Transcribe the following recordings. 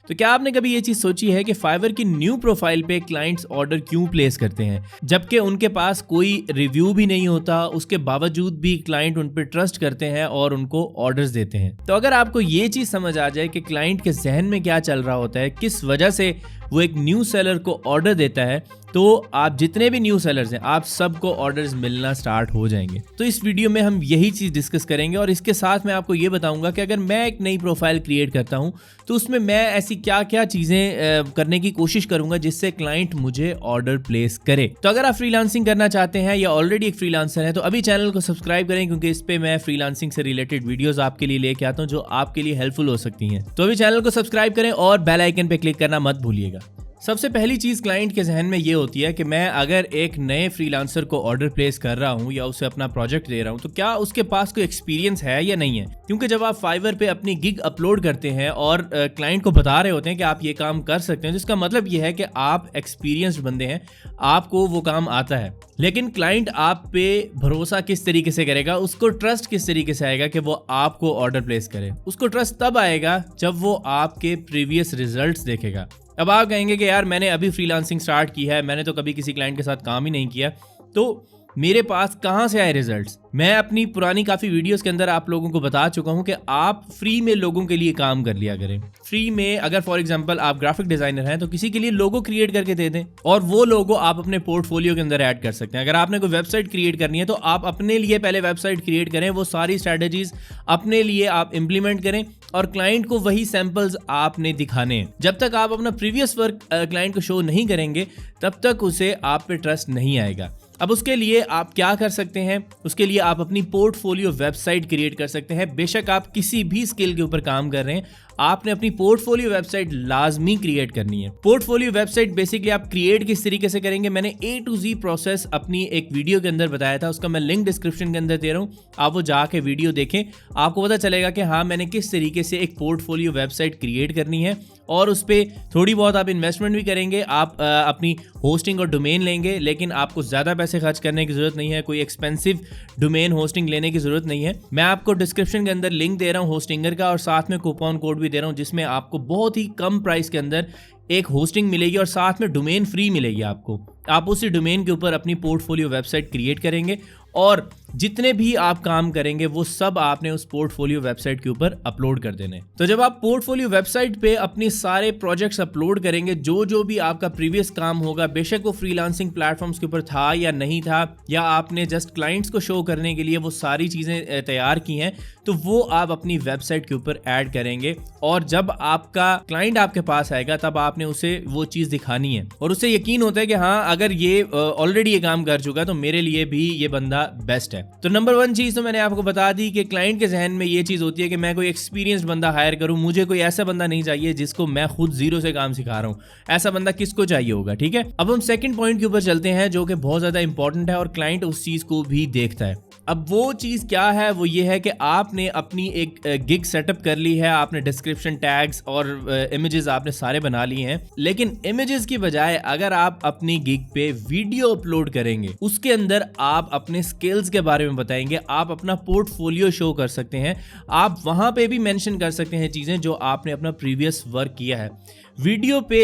तो क्या आपने कभी ये चीज सोची है कि फाइवर की न्यू प्रोफाइल पे क्लाइंट्स ऑर्डर क्यों प्लेस करते हैं जबकि उनके पास कोई रिव्यू भी नहीं होता, उसके बावजूद भी क्लाइंट उन पर ट्रस्ट करते हैं और उनको ऑर्डर्स देते हैं। तो अगर आपको ये चीज समझ आ जाए कि क्लाइंट के जहन में क्या चल रहा होता है, किस वजह से वो एक न्यू सेलर को ऑर्डर देता है, तो आप जितने भी न्यू सेलर्स हैं आप सबको ऑर्डर्स मिलना स्टार्ट हो जाएंगे। तो इस वीडियो में हम यही चीज डिस्कस करेंगे और इसके साथ मैं आपको ये बताऊंगा कि अगर मैं एक नई प्रोफाइल क्रिएट करता हूं तो उसमें मैं ऐसी क्या क्या चीजें करने की कोशिश करूंगा जिससे क्लाइंट मुझे ऑर्डर प्लेस करे। तो अगर आप फ्रीलांसिंग करना चाहते हैं या ऑलरेडी एक फ्रीलांसर है तो अभी चैनल को सब्सक्राइब करें, क्योंकि इस पे मैं फ्रीलांसिंग से रिलेटेड वीडियोस आपके लिए लेके आता हूं जो आपके लिए हेल्पफुल हो सकती हैं। तो अभी चैनल को सब्सक्राइब करें और बेल आइकन पे क्लिक करना मत भूलिएगा। सबसे पहली चीज क्लाइंट के जहन में ये होती है कि मैं अगर एक नए फ्रीलांसर को ऑर्डर प्लेस कर रहा हूं या उसे अपना प्रोजेक्ट दे रहा हूं तो क्या उसके पास कोई एक्सपीरियंस है या नहीं है। क्योंकि जब आप फाइवर पे अपनी गिग अपलोड करते हैं और क्लाइंट को बता रहे होते हैं कि आप ये काम कर सकते हैं, जिसका मतलब ये है कि आप एक्सपीरियंस्ड बंदे हैं, आपको वो काम आता है। लेकिन क्लाइंट आप पे भरोसा किस तरीके से करेगा, उसको ट्रस्ट किस तरीके से आएगा कि वो आपको ऑर्डर प्लेस करे। उसको ट्रस्ट तब आएगा जब वो आपके प्रीवियस रिजल्ट्स देखेगा। अब आप कहेंगे कि यार मैंने अभी फ्रीलांसिंग स्टार्ट की है, मैंने तो कभी किसी क्लाइंट के साथ काम ही नहीं किया, तो मेरे पास कहाँ से आए रिजल्ट्स। मैं अपनी पुरानी काफ़ी वीडियोस के अंदर आप लोगों को बता चुका हूँ कि आप फ्री में लोगों के लिए काम कर लिया करें। फ्री में अगर फॉर एग्जांपल आप ग्राफिक डिजाइनर हैं तो किसी के लिए लोगो क्रिएट करके दे दें और वो लोगो आप अपने पोर्टफोलियो के अंदर ऐड कर सकते हैं। अगर आपने कोई वेबसाइट क्रिएट करनी है तो आप अपने लिए पहले वेबसाइट क्रिएट करें, वो सारी स्ट्रैटेजीज अपने लिए आप इंप्लीमेंट करें और क्लाइंट को वही सैंपल्स आपने दिखाने हैं। जब तक आप अपना प्रीवियस वर्क क्लाइंट को शो नहीं करेंगे तब तक उसे आप पे ट्रस्ट नहीं आएगा। अब उसके लिए आप क्या कर सकते हैं, उसके लिए आप अपनी पोर्टफोलियो वेबसाइट क्रिएट कर सकते हैं। बेशक आप किसी भी स्किल के ऊपर काम कर रहे हैं, आपने अपनी पोर्टफोलियो वेबसाइट लाजमी क्रिएट करनी है। पोर्टफोलियो वेबसाइट बेसिकली आप क्रिएट किस तरीके से करेंगे, मैंने A to Z प्रोसेस अपनी एक वीडियो के अंदर बताया था, उसका मैं लिंक डिस्क्रिप्शन के अंदर दे रहा हूँ, आप वो जाके वीडियो देखें, आपको पता चलेगा कि हाँ मैंने किस तरीके से एक पोर्टफोलियो वेबसाइट क्रिएट करनी है। और उस पर थोड़ी बहुत आप इन्वेस्टमेंट भी करेंगे, आप अपनी होस्टिंग और डोमेन लेंगे, लेकिन आपको ज़्यादा पैसे खर्च करने की ज़रूरत नहीं है, कोई एक्सपेंसिव डोमेन होस्टिंग लेने की ज़रूरत नहीं है। मैं आपको डिस्क्रिप्शन के अंदर लिंक दे रहा हूँ होस्टिंगर का और साथ में कूपन कोड भी दे रहा हूँ जिसमें आपको बहुत ही कम प्राइस के अंदर एक होस्टिंग मिलेगी और साथ में डोमेन फ्री मिलेगी आपको। आप उसी डोमेन के ऊपर अपनी पोर्टफोलियो वेबसाइट क्रिएट करेंगे और जितने भी आप काम करेंगे वो सब आपने उस पोर्टफोलियो वेबसाइट के ऊपर अपलोड कर देने। तो जब आप पोर्टफोलियो वेबसाइट पे अपनी सारे प्रोजेक्ट्स अपलोड करेंगे, जो भी आपका प्रीवियस काम होगा, बेशक वो फ्रीलांसिंग प्लेटफॉर्म्स के ऊपर था या नहीं था, या आपने जस्ट क्लाइंट्स को शो करने के लिए वो सारी चीज़ें तैयार की हैं, तो वो आप अपनी वेबसाइट के ऊपर ऐड करेंगे। और जब आपका क्लाइंट आपके पास आएगा तब आपने उसे वो चीज़ दिखानी है और उससे यकीन होता है कि हाँ अगर ये ऑलरेडी ये काम कर चुका है तो मेरे लिए भी ये बंदा बेस्ट है। तो नंबर 1 चीज तो मैंने आपको बता दी कि क्लाइंट के जहन में ये चीज होती है कि मैं कोई एक्सपीरियंस्ड बंदा हायर करूं, मुझे कोई ऐसा बंदा नहीं चाहिए जिसको मैं खुद जीरो से काम सिखा रहा हूं। ऐसा बंदा किसको चाहिए होगा, ठीक है। अब हम सेकंड पॉइंट के ऊपर चलते हैं जो कि बहुत ज्यादा इंपॉर्टेंट है और क्लाइंट उस चीज को भी देखता है। अब वो चीज क्या है, वो ये है कि आपने अपनी एक गिग सेटअप कर ली है, आपने डिस्क्रिप्शन टैग्स और इमेजेस आपने सारे बना लिए हैं, लेकिन इमेजेस की बजाय अगर आप अपनी गिग पे वीडियो अपलोड करेंगे, उसके अंदर आप अपने स्किल्स के बारे में बताएंगे, आप अपना पोर्टफोलियो शो कर सकते हैं, आप वहां पे भी मेंशन कर सकते हैं चीजें जो आपने अपना प्रीवियस वर्क किया है। वीडियो पे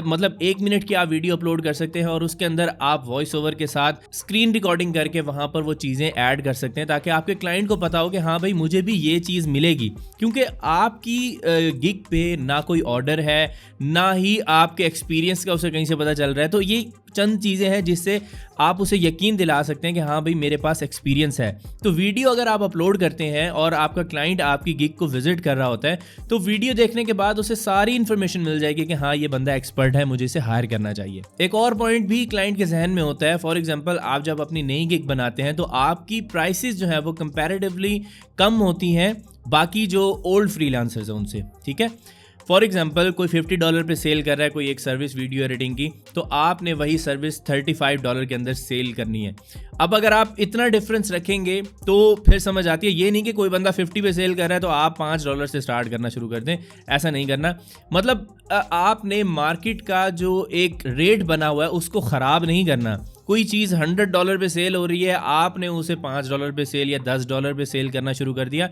मतलब 1 मिनट की आप वीडियो अपलोड कर सकते हैं और उसके अंदर आप वॉइस ओवर के साथ स्क्रीन रिकॉर्डिंग करके वहां पर वो चीज़ें ऐड कर सकते हैं ताकि आपके क्लाइंट को पता हो कि हाँ भाई मुझे भी ये चीज़ मिलेगी। क्योंकि आपकी गिग पे ना कोई ऑर्डर है, ना ही आपके एक्सपीरियंस का उसे कहीं से पता चल रहा है, तो ये चंद चीज़ें हैं जिससे आप उसे यकीन दिला सकते हैं कि हाँ भाई मेरे पास एक्सपीरियंस है। तो वीडियो अगर आप अपलोड करते हैं और आपका क्लाइंट आपकी गिग को विजिट कर रहा होता है तो वीडियो देखने के बाद उसे सारी इन्फॉर्मेशन मिल जाएगी कि हाँ ये बंदा एक्सपर्ट है, मुझे इसे हायर करना चाहिए। एक और पॉइंट भी क्लाइंट के जहन में होता है, फॉर एग्जांपल आप जब अपनी नई गिग बनाते हैं तो आपकी प्राइसेस जो है वो कंपैरेटिवली कम होती हैं बाकी जो ओल्ड फ्रीलांसर्स हैं उनसे, ठीक है। फॉर एग्जाम्पल कोई $50 पे सेल कर रहा है कोई एक सर्विस वीडियो एडिटिंग की, तो आपने वही सर्विस $35 के अंदर सेल करनी है। अब अगर आप इतना डिफरेंस रखेंगे तो फिर समझ आती है, ये नहीं कि कोई बंदा 50 पे सेल कर रहा है तो आप $5 से स्टार्ट करना शुरू कर दें, ऐसा नहीं करना। मतलब आपने मार्केट का जो एक रेट बना हुआ है उसको ख़राब नहीं करना, कोई चीज़ $100 पे सेल हो रही है, आपने उसे $5 पे सेल या $10 पे सेल करना शुरू कर दिया।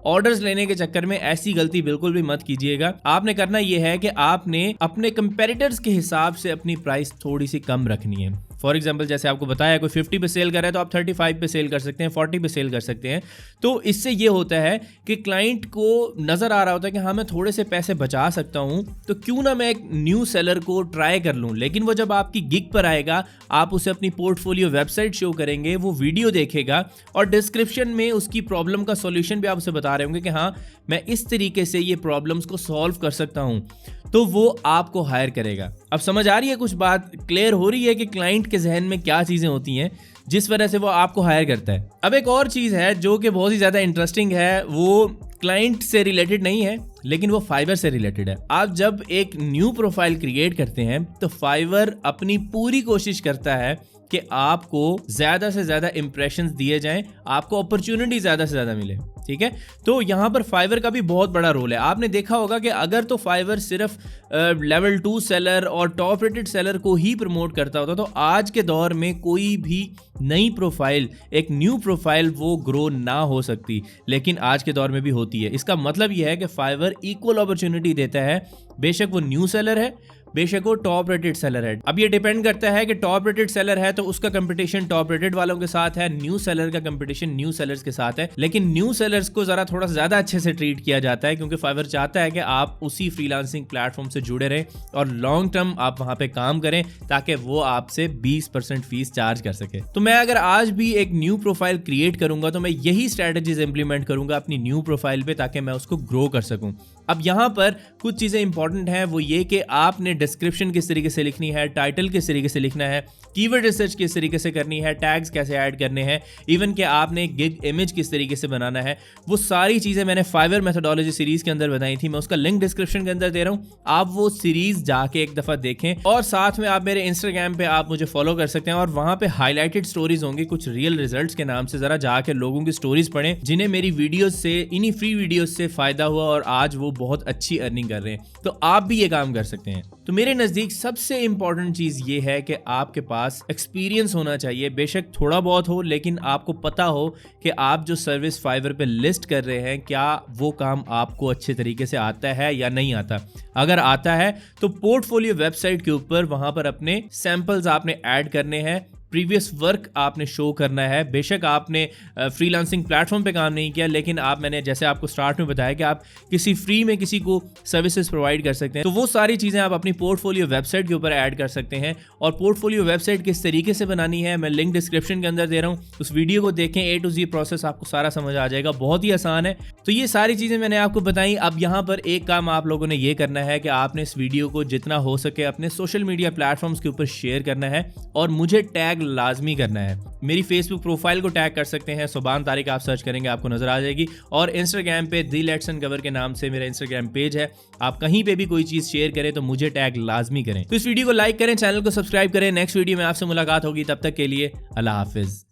ऑर्डर्स लेने के चक्कर में ऐसी गलती बिल्कुल भी मत कीजिएगा। आपने करना यह है कि आपने अपने कंपेटिटर्स के हिसाब से अपनी प्राइस थोड़ी सी कम रखनी है। फॉर एग्जाम्पल, जैसे आपको बताया कोई 50 पे सेल कर रहा है तो आप 35 पे सेल कर सकते हैं, 40 पे सेल कर सकते हैं। तो इससे ये होता है कि क्लाइंट को नज़र आ रहा होता है कि हाँ मैं थोड़े से पैसे बचा सकता हूँ, तो क्यों ना मैं एक न्यू सेलर को ट्राई कर लूँ। लेकिन वो जब आपकी गिग पर आएगा, आप उसे अपनी पोर्टफोलियो वेबसाइट शो करेंगे, वो वीडियो देखेगा और डिस्क्रिप्शन में उसकी प्रॉब्लम का सॉल्यूशन भी आप उसे बता रहे होंगे कि हाँ मैं इस तरीके से ये प्रॉब्लम्स को सॉल्व कर सकता हूँ, तो वो आपको हायर करेगा। अब समझ आ रही है, कुछ बात क्लियर हो रही है कि क्लाइंट के जहन में क्या चीज़ें होती हैं जिस वजह से वो आपको हायर करता है। अब एक और चीज़ है जो कि बहुत ही ज़्यादा इंटरेस्टिंग है, वो क्लाइंट से रिलेटेड नहीं है लेकिन वो फाइवर से रिलेटेड है। आप जब एक न्यू प्रोफाइल क्रिएट करते हैं तो फाइवर अपनी पूरी कोशिश करता है कि आपको ज़्यादा से ज़्यादा इंप्रेशंस दिए जाएं, आपको अपॉर्चुनिटी ज़्यादा से ज़्यादा मिले। ठीक है, तो यहाँ पर फाइवर का भी बहुत बड़ा रोल है। आपने देखा होगा कि अगर तो फाइवर सिर्फ लेवल 2 सेलर और टॉप रेटेड सेलर को ही प्रमोट करता होता तो आज के दौर में कोई भी नई प्रोफाइल, एक न्यू प्रोफाइल वो ग्रो ना हो सकती, लेकिन आज के दौर में भी होती है। इसका मतलब यह है कि फाइवर इक्वल अपॉर्चुनिटी देता है, बेशक वो न्यू सेलर है, बेशक वो टॉप रेटेड सेलर है। अब ये डिपेंड करता है कि टॉप रेटेड सेलर है तो उसका कंपटीशन टॉप रेटेड वालों के साथ है, न्यू सेलर का कंपटीशन न्यू सेलर्स के साथ है। लेकिन न्यू सेलर्स को जरा थोड़ा ज्यादा अच्छे से ट्रीट किया जाता है क्योंकि फाइवर चाहता है कि आप उसी फ्रीलांसिंग प्लेटफॉर्म से जुड़े रहें और लॉन्ग टर्म आप वहां पे काम करें ताकि वो आपसे 20% फीस चार्ज कर सके। तो मैं अगर आज भी एक न्यू प्रोफाइल क्रिएट करूंगा तो मैं यही स्ट्रेटजीज इंप्लीमेंट करूंगा अपनी न्यू प्रोफाइल पे ताकि मैं उसको ग्रो कर सकूं। अब यहाँ पर कुछ चीजें इंपॉर्टेंट हैं, वो ये कि आपने डिस्क्रिप्शन किस तरीके से लिखनी है, टाइटल किस तरीके से लिखना है, कीवर्ड रिसर्च किस तरीके से करनी है, टैग्स कैसे ऐड करने हैं, इवन कि आपने गिग इमेज किस तरीके से बनाना है। वो सारी चीज़ें मैंने फाइवर मेथोडोलॉजी सीरीज के अंदर बताई थी, मैं उसका लिंक डिस्क्रिप्शन के अंदर दे रहा हूँ। आप वो सीरीज जाके एक दफ़ा देखें और साथ में आप मेरे इंस्टाग्राम पे आप मुझे फॉलो कर सकते हैं और वहाँ पे हाईलाइटेड स्टोरीज होंगी कुछ रियल रिजल्ट्स के नाम से। जरा जाके लोगों की स्टोरीज पढ़ें जिन्हें मेरी वीडियोज से, इन्हीं फ्री वीडियोज से फ़ायदा हुआ और आज वो बहुत अच्छी अर्निंग कर रहे हैं। तो आप भी ये काम कर सकते हैं। तो मेरे नज़दीक सबसे इंपॉर्टेंट चीज़ ये है कि आपके पास एक्सपीरियंस होना चाहिए, बेशक थोड़ा बहुत हो, लेकिन आपको पता हो कि आप जो सर्विस फाइवर पे लिस्ट कर रहे हैं क्या वो काम आपको अच्छे तरीके से आता है या नहीं आता। अगर आता है तो पोर्टफोलियो वेबसाइट के ऊपर वहाँ पर अपने सैंपल्स आपने ऐड करने हैं, प्रीवियस वर्क आपने शो करना है। बेशक आपने फ्रीलांसिंग प्लेटफॉर्म पे काम नहीं किया, लेकिन मैंने जैसे आपको स्टार्ट में बताया कि आप किसी फ्री में किसी को सर्विसेज प्रोवाइड कर सकते हैं, तो वो सारी चीज़ें आप अपनी पोर्टफोलियो वेबसाइट के ऊपर ऐड कर सकते हैं। और पोर्टफोलियो वेबसाइट किस तरीके से बनानी है मैं लिंक डिस्क्रिप्शन के अंदर दे रहा हूँ, उस वीडियो को देखें, A to Z प्रोसेस आपको सारा समझ आ जाएगा, बहुत ही आसान है। तो ये सारी चीज़ें मैंने आपको बताई। अब यहाँ पर एक काम आप लोगों ने ये करना है कि आपने इस वीडियो को जितना हो सके अपने सोशल मीडिया प्लेटफॉर्म्स के ऊपर शेयर करना है और मुझे टैग लाजमी करना है। मेरी फेसबुक प्रोफाइल को टैग कर सकते हैं, सुबान तारिक आप सर्च करेंगे आपको नजर आ जाएगी। और इंस्टाग्राम पे दी लेट्स अनकवर के नाम से मेरा इंस्टाग्राम पेज है, आप कहीं पे भी कोई चीज शेयर करें तो मुझे टैग लाजमी करें। तो इस वीडियो को लाइक करें, चैनल को सब्सक्राइब करें। नेक्स्ट वीडियो में आपसे मुलाकात होगी, तब तक के लिए अल्लाह हाफिज।